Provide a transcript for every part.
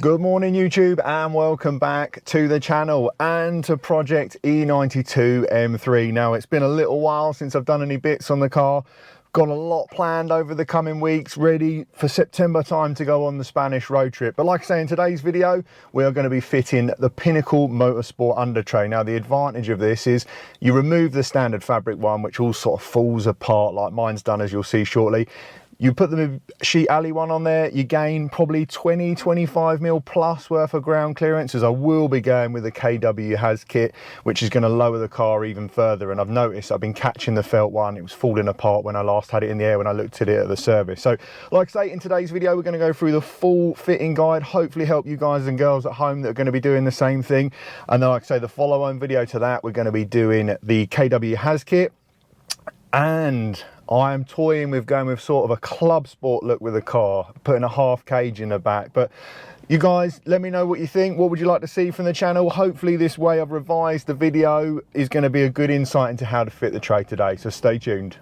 Good morning YouTube and welcome back to the channel and to Project E92 M3. Now it's been a little while since I've done any bits on the car. Got a lot planned over the coming weeks, ready for September time to go on the Spanish road trip. But like I say, in today's video, we are going to be fitting the Pinnacle Motorsport under tray. Now the advantage of this is you remove the standard fabric one, which all sort of falls apart like mine's done, as you'll see shortly. You put the sheet alley one on there, you gain probably 20-25 mil plus worth of ground clearance, as I will be going with the KW has kit, which is going to lower the car even further. And I've noticed I've been catching the felt one, it was falling apart when I last had it in the air when I looked at it at the service. So like I say, in today's video we're going to go through the full fitting guide, hopefully help you guys and girls at home that are going to be doing the same thing. And then like I say, the follow-on video to that, we're going to be doing the KW has kit, and I'm toying with going with sort of a club sport look with the car, putting a half cage in the back. But you guys, let me know what you think. What would you like to see from the channel? Hopefully this way I've revised the video is going to be a good insight into how to fit the tray today, so stay tuned.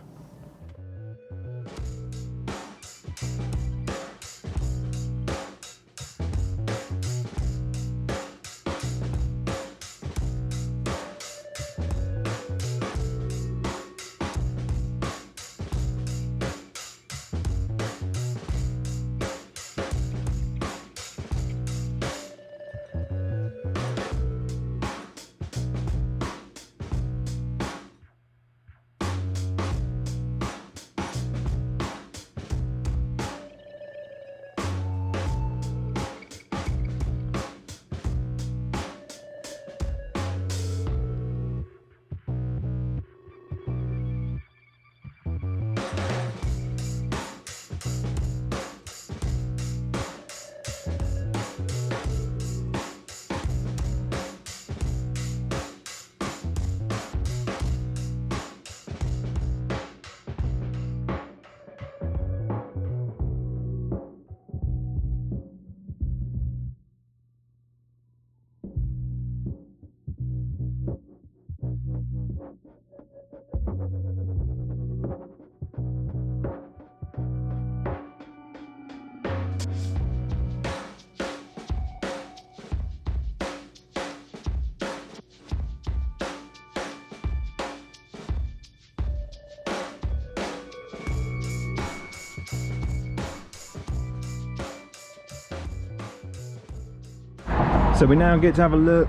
So we now get to have a look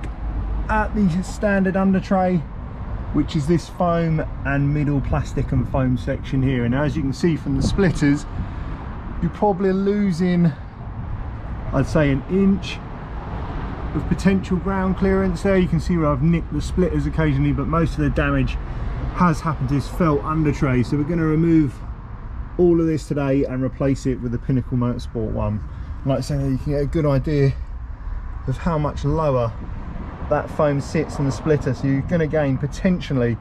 at the standard under tray, which is this foam and middle plastic and foam section here. And as you can see from the splitters, you're probably losing, I'd say, an inch of potential ground clearance there. You can see where I've nicked the splitters occasionally, but most of the damage has happened to this felt under tray. So we're going to remove all of this today and replace it with the Pinnacle Motorsport one. Like I say, you can get a good idea of how much lower that foam sits in the splitter, so you're going to gain potentially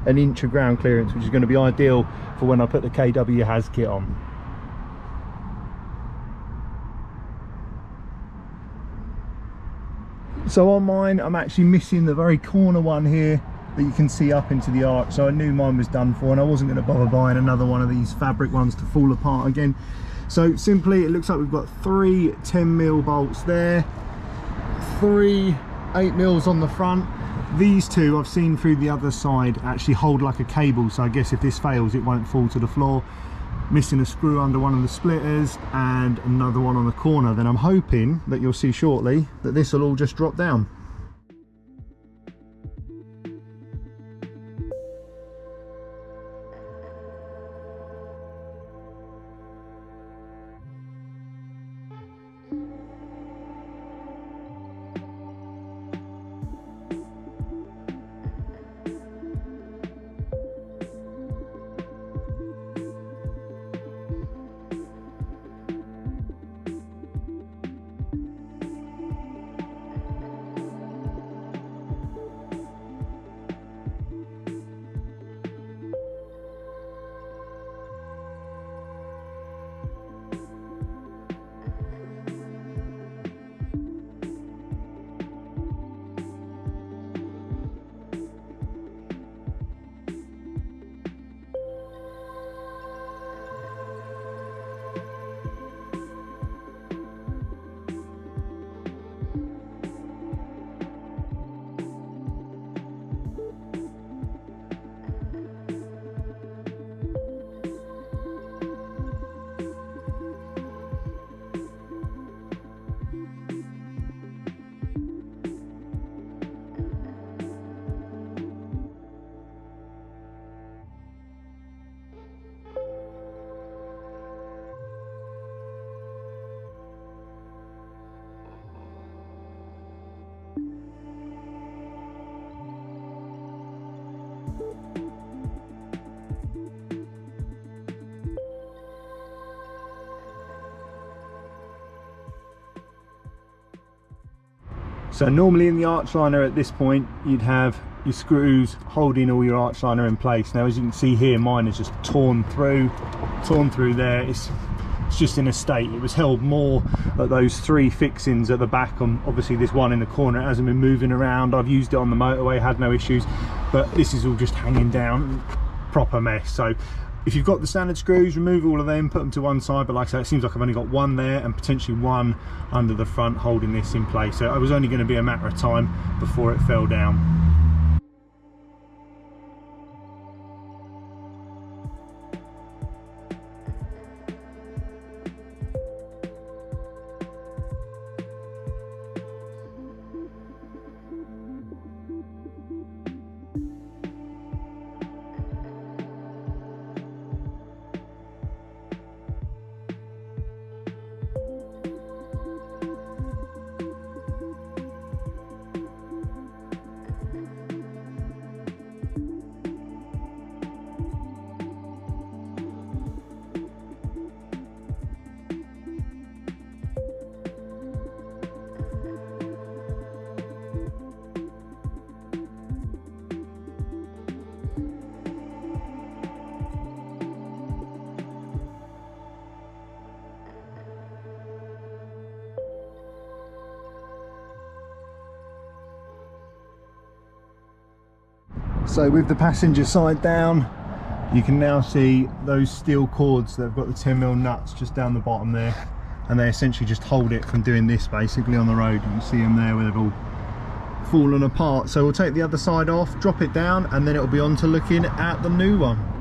an inch of ground clearance, which is going to be ideal for when I put the KW has kit on. So on mine, I'm actually missing the very corner one here that you can see up into the arch, so I knew mine was done for and I wasn't going to bother buying another one of these fabric ones to fall apart again. So simply, it looks like we've got 3 10mm bolts there, 3 8mm on the front. These two I've seen through the other side actually hold like a cable, so I guess if this fails it won't fall to the floor. Missing a screw under one of the splitters and another one on the corner. Then I'm hoping that you'll see shortly that this will all just drop down. So normally in the arch liner at this point you'd have your screws holding all your arch liner in place. Now as you can see here, mine is just torn through there. It's just in a state. It was held more at those three fixings at the back. Obviously this one in the corner, it hasn't been moving around. I've used it on the motorway, had no issues, but this is all just hanging down, proper mess. So if you've got the standard screws, remove all of them, put them to one side, but like I say, it seems like I've only got one there and potentially one under the front holding this in place. So it was only going to be a matter of time before it fell down. So with the passenger side down, you can now see those steel cords that have got the 10mm nuts just down the bottom there, and they essentially just hold it from doing this basically on the road. You can see them there where they've all fallen apart. So we'll take the other side off, drop it down, and then it'll be on to looking at the new one.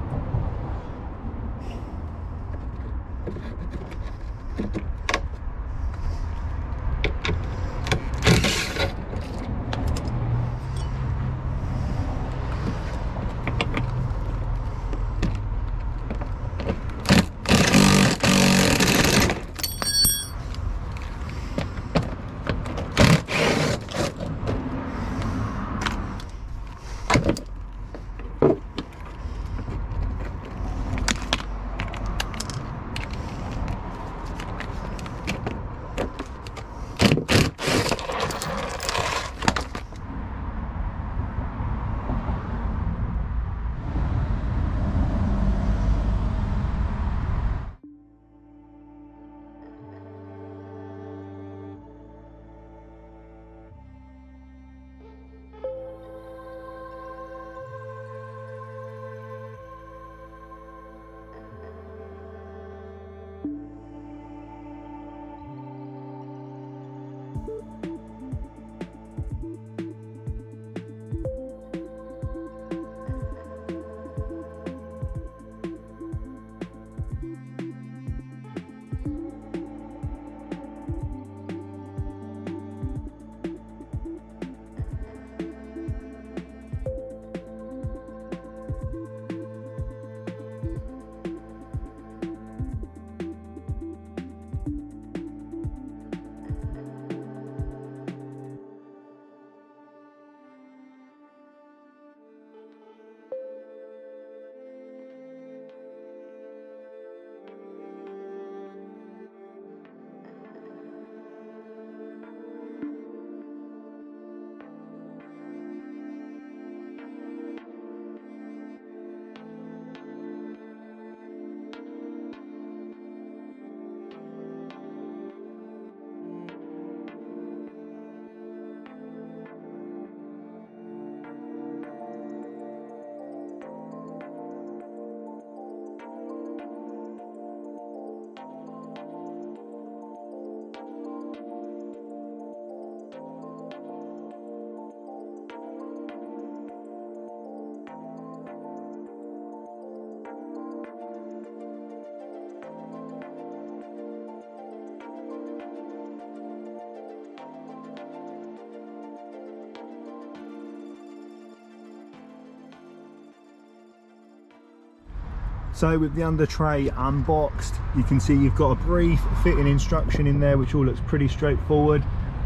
So with the under tray unboxed, you can see you've got a brief fitting instruction in there which all looks pretty straightforward.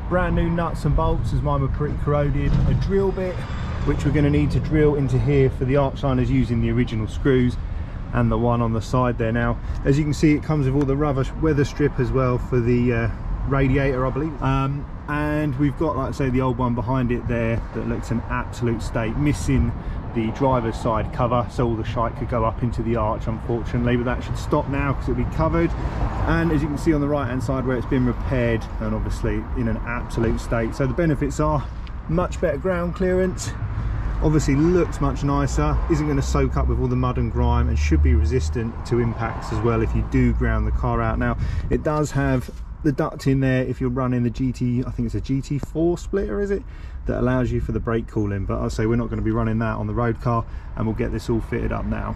brand new nuts and bolts, as mine were pretty corroded, a drill bit which we're going to need to drill into here for the arch liners using the original screws, and the one on the side there. Now, as you can see, it comes with all the rubber weather strip as well for the radiator, I believe. And we've got, like I say, the old one behind it there that looks an absolute state, missing the driver's side cover, so all the shite could go up into the arch, unfortunately, but that should stop now because it'll be covered. And as you can see on the right hand side where it's been repaired, and obviously in an absolute state. So the benefits are much better ground clearance, obviously looks much nicer, isn't going to soak up with all the mud and grime, and should be resistant to impacts as well if you do ground the car out. Now, it does have the duct in there if you're running the GT, I think it's a GT4 splitter, is it, that allows you for the brake cooling, but I'll say we're not going to be running that on the road car, and we'll get this all fitted up now.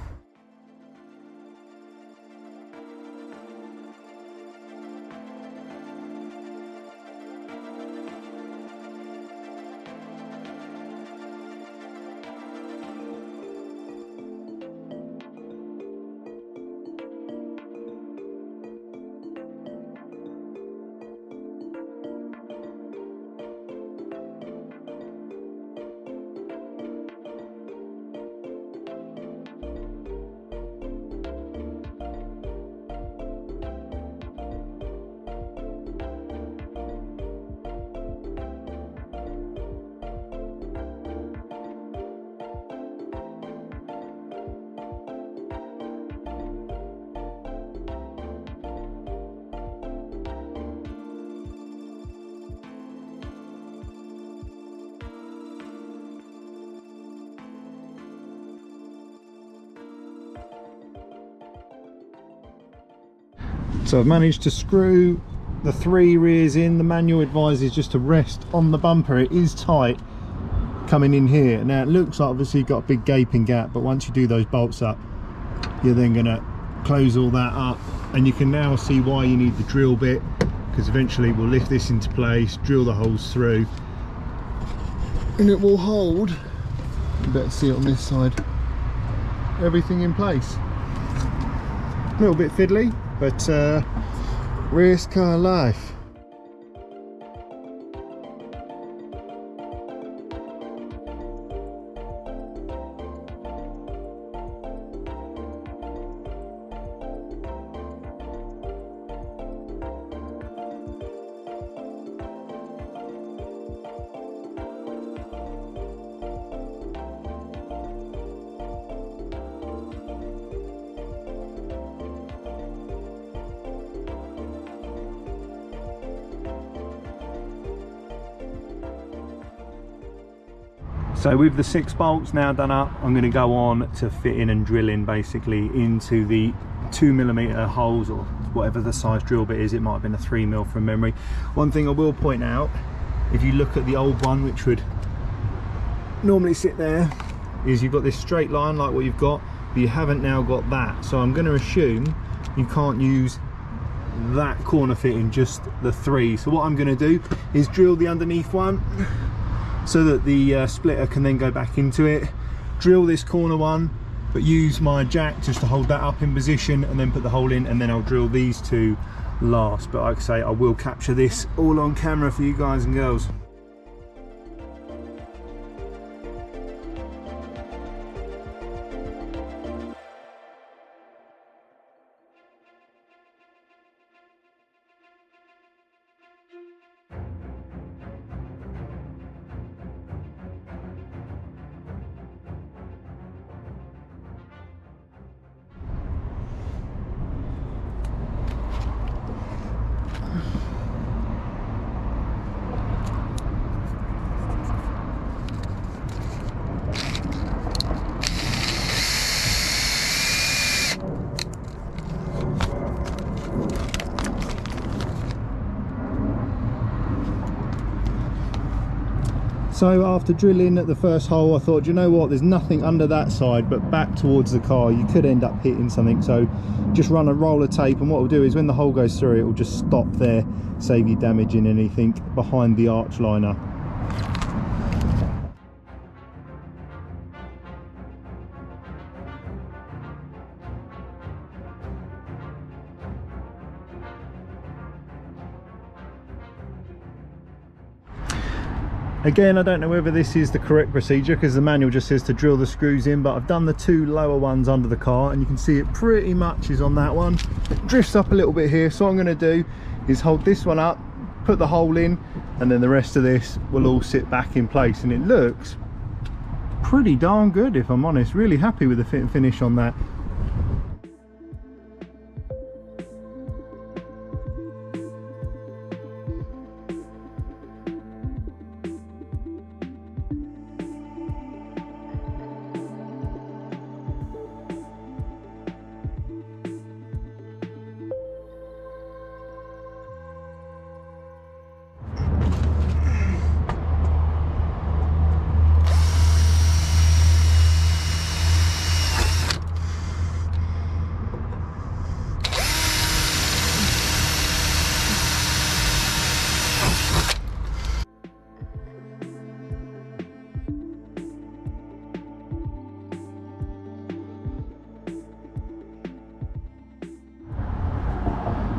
So I've managed to screw the 3 rears in. The manual advises just to rest on the bumper. It is tight coming in here. Now it looks like obviously you've got a big gaping gap, but once you do those bolts up, you're then going to close all that up, and you can now see why you need the drill bit, because eventually we'll lift this into place, drill the holes through, and it will hold, you better see it on this side, everything in place. A little bit fiddly, but race car life. So with the 6 bolts now done up, I'm going to go on to fitting and drilling basically into the 2mm holes, or whatever the size drill bit is. It might have been a 3mm from memory. One thing I will point out, if you look at the old one, which would normally sit there, is you've got this straight line like what you've got, but you haven't now got that. So I'm going to assume you can't use that corner fitting, just the 3. So what I'm going to do is drill the underneath one, so that the splitter can then go back into it, drill this corner one, but use my jack just to hold that up in position, and then put the hole in, and then I'll drill these 2 last. But like I say, I will capture this all on camera for you guys and girls. So after drilling at the first hole, I thought, you know what, there's nothing under that side, but back towards the car you could end up hitting something, so just run a roll of tape, and what we'll do is when the hole goes through, it will just stop there, save you damaging anything behind the arch liner. Again, I don't know whether this is the correct procedure because the manual just says to drill the screws in, but I've done the 2 lower ones under the car and you can see it pretty much is on that one. It drifts up a little bit here, so what I'm going to do is hold this one up, put the hole in, and then the rest of this will all sit back in place, and it looks pretty darn good, if I'm honest. Really happy with the fit and finish on that.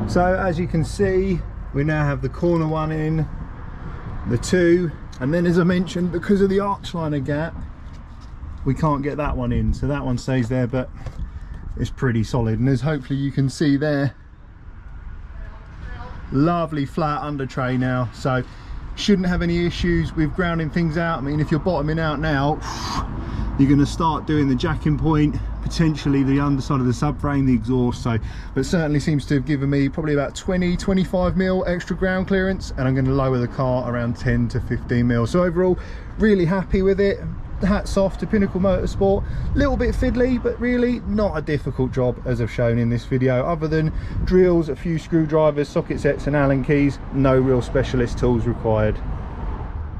So as you can see, we now have the corner one in, the 2, and then as I mentioned, because of the arch liner gap, we can't get that one in, so that one stays there, but it's pretty solid. And as hopefully you can see there, lovely flat under tray now, so shouldn't have any issues with grounding things out. I mean, if you're bottoming out now, you're going to start doing the jacking point, potentially the underside of the subframe, the exhaust, so, but certainly seems to have given me probably about 20-25 mil extra ground clearance, and I'm going to lower the car around 10 to 15 mil. So overall, really happy with it. Hats off to Pinnacle Motorsport. Little bit fiddly, but really not a difficult job as I've shown in this video. Other than drills, a few screwdrivers, socket sets and Allen keys, no real specialist tools required.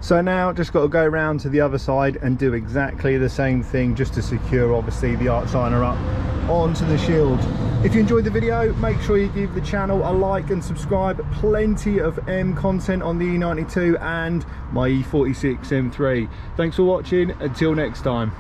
So now just got to go around to the other side and do exactly the same thing, just to secure obviously the arch liner up onto the shield. If you enjoyed the video, make sure you give the channel a like and subscribe. Plenty of M content on the E92 and my E46 M3. Thanks for watching, until next time.